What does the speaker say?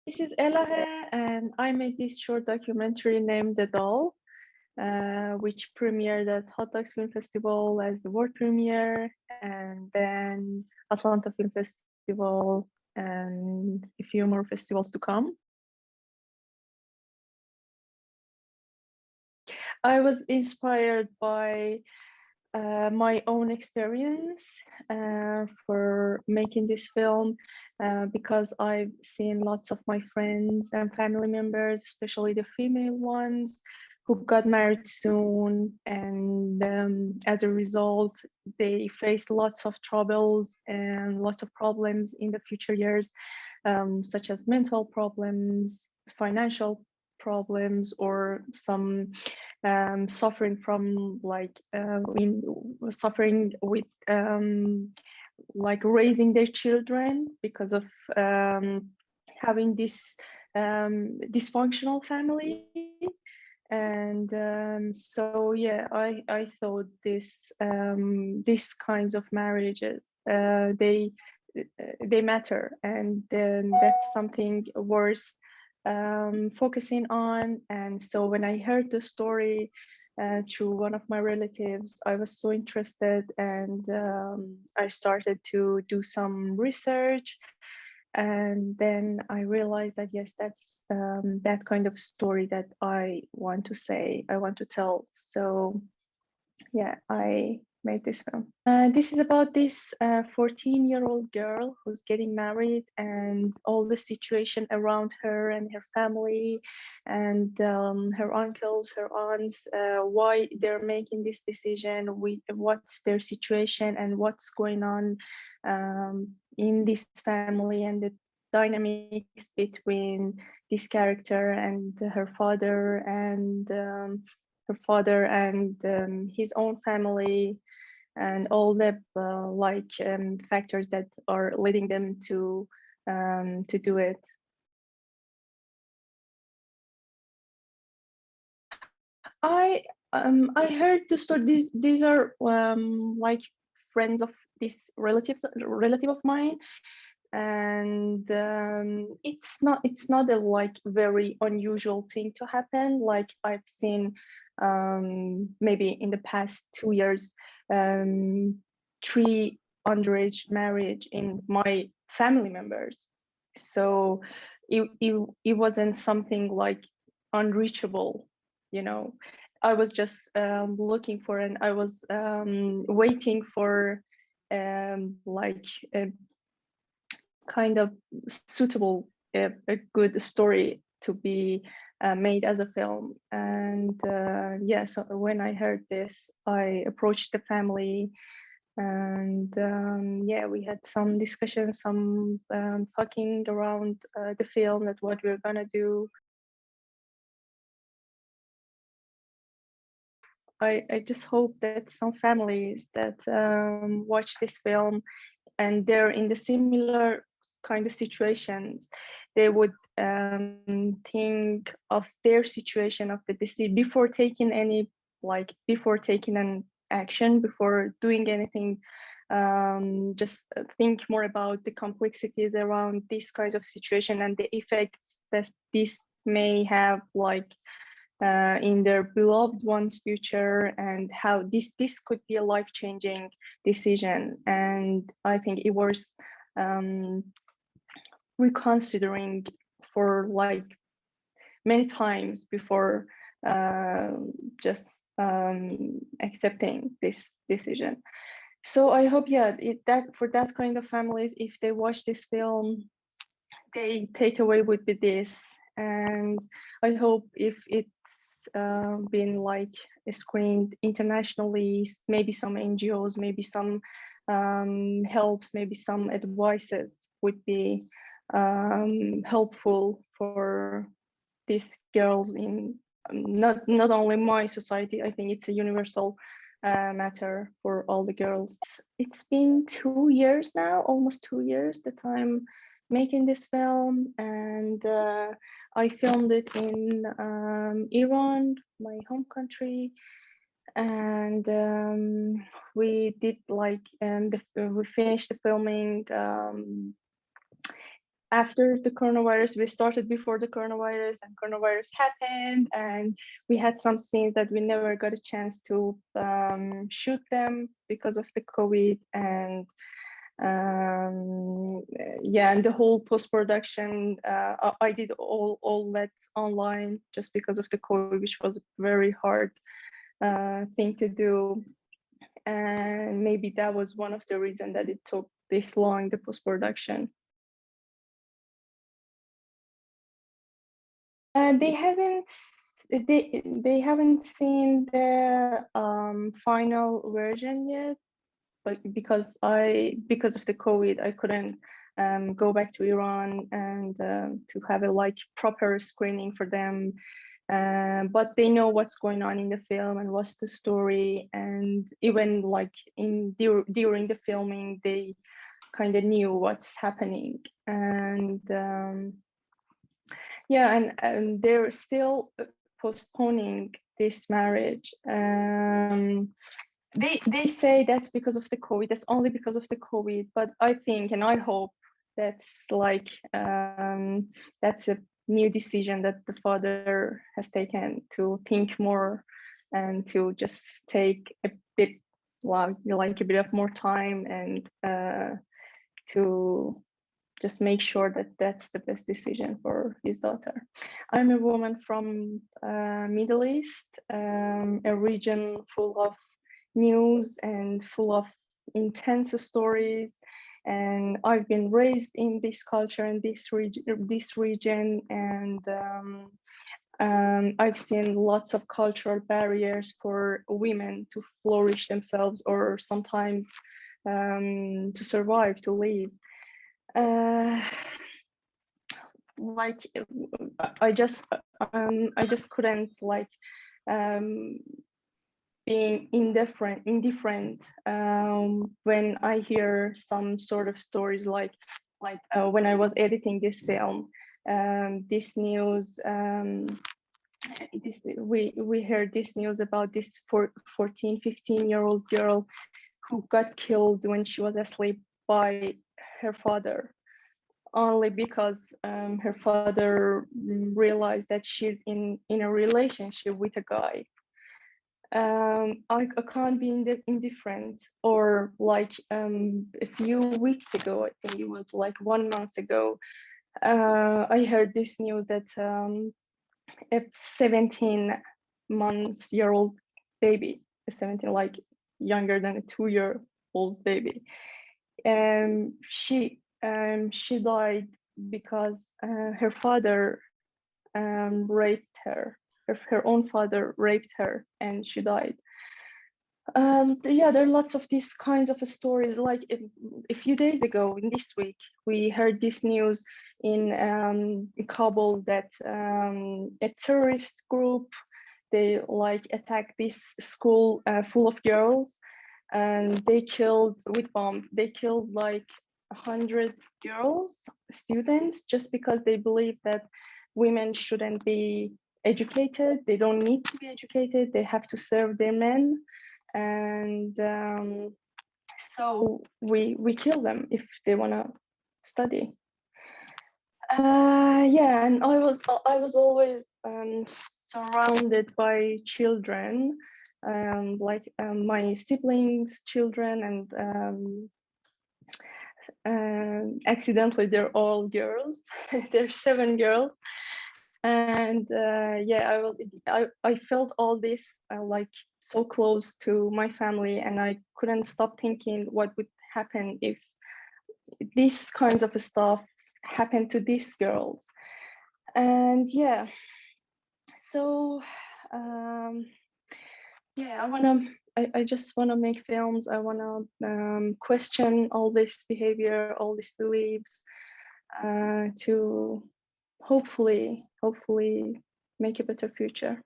This is Elahe, and I made this short documentary named The Doll, which premiered at Hot Dogs Film Festival as the world premiere, and then Atlanta Film Festival, and a few more festivals to come. I was inspired by my own experience for making this film because I've seen lots of my friends and family members, especially the female ones, who got married soon, and as a result, they face lots of troubles and lots of problems in the future years, such as mental problems, financial problems, or some suffering from suffering with like raising their children because of having this dysfunctional family. And so yeah, I thought these kinds of marriages, they matter, and that's something worth focusing on. And so when I heard the story through one of my relatives, I was so interested, and I started to do some research. And then I realized that yes, that's that kind of story that I want to say, I want to tell. So yeah, I made this film. This is about this 14-year-old girl who's getting married, and all the situation around her and her family, and her uncles, her aunts, why they're making this decision, what's their situation, and what's going on in this family, and the dynamics between this character and her father and his own family, and all the factors that are leading them to do it. I heard the story. These are like friends of this relative of mine, and it's not a like very unusual thing to happen. Like I've seen maybe in the past 2 years, three underage marriage in my family members. So it wasn't something like unreachable, you know. I was just looking for, and I was waiting for like a kind of suitable, a good story to be made as a film. And yeah, so when I heard this, I approached the family, and yeah, we had some discussions, some talking around the film, that what we're gonna do. I just hope that some families that watch this film and they're in the similar kind of situations, they would think of their situation, of the decision, before taking any, like before taking an action, before doing anything. Just think more about the complexities around this kind of situation and the effects that this may have, like in their beloved one's future, and how this could be a life-changing decision. And I think it was reconsidering for like many times before just accepting this decision. So I hope, yeah, that for that kind of families, if they watch this film, they take away would be this. And I hope if it's been like screened internationally, maybe some NGOs, maybe some helps, maybe some advices would be helpful for these girls in not only my society. I think it's a universal matter for all the girls. It's been 2 years now, almost 2 years, that I'm making this film, and I filmed it in Iran, my home country. And we did like we finished the filming after the coronavirus. We started before the coronavirus, and coronavirus happened, and we had some scenes that we never got a chance to shoot them because of the COVID. And yeah, and the whole post-production, I did all that online just because of the COVID, which was a very hard thing to do. And maybe that was one of the reasons that it took this long, the post-production. They hasn't they haven't seen the final version yet, but because of the COVID, I couldn't go back to Iran and to have a like proper screening for them. But they know what's going on in the film and what's the story, and even like during the filming, they kind of knew what's happening. And yeah, and they're still postponing this marriage. They say that's because of the COVID. That's only because of the COVID. But I think and I hope that's like that's a new decision that the father has taken, to think more and to just take a bit like a bit of more time, and to just make sure that that's the best decision for his daughter. I'm a woman from Middle East, a region full of news and full of intense stories. And I've been raised in this culture and this region, and I've seen lots of cultural barriers for women to flourish themselves, or sometimes to survive, to live. Like I just couldn't like um, being indifferent when I hear some sort of stories like when I was editing this film, this news. We heard this news about this 14, 15-year-old girl who got killed when she was asleep by her father, only because her father realized that she's in a relationship with a guy. I can't be indifferent. Or like a few weeks ago, I think it was like 1 month ago, I heard this news that a 17 months year old baby, a 17, like younger than a 2-year-old baby, she died because her father raped her. Her own father raped her, and she died. Yeah, there are lots of these kinds of stories. Like a few days ago, in this week, we heard this news in Kabul that a terrorist group, they like attacked this school full of girls, and they killed with bombs. They killed like 100 girls, students, just because they believe that women shouldn't be educated. They don't need to be educated. They have to serve their men. And so we kill them if they want to study. Yeah, and I was always surrounded by children, like my siblings' children, and accidentally they're all girls. They're 7 girls, and yeah, I felt all this like so close to my family, and I couldn't stop thinking what would happen if these kinds of stuff happen to these girls. And yeah, so yeah, I just want to make films. I want to question all this behavior, all these beliefs, to hopefully make a better future.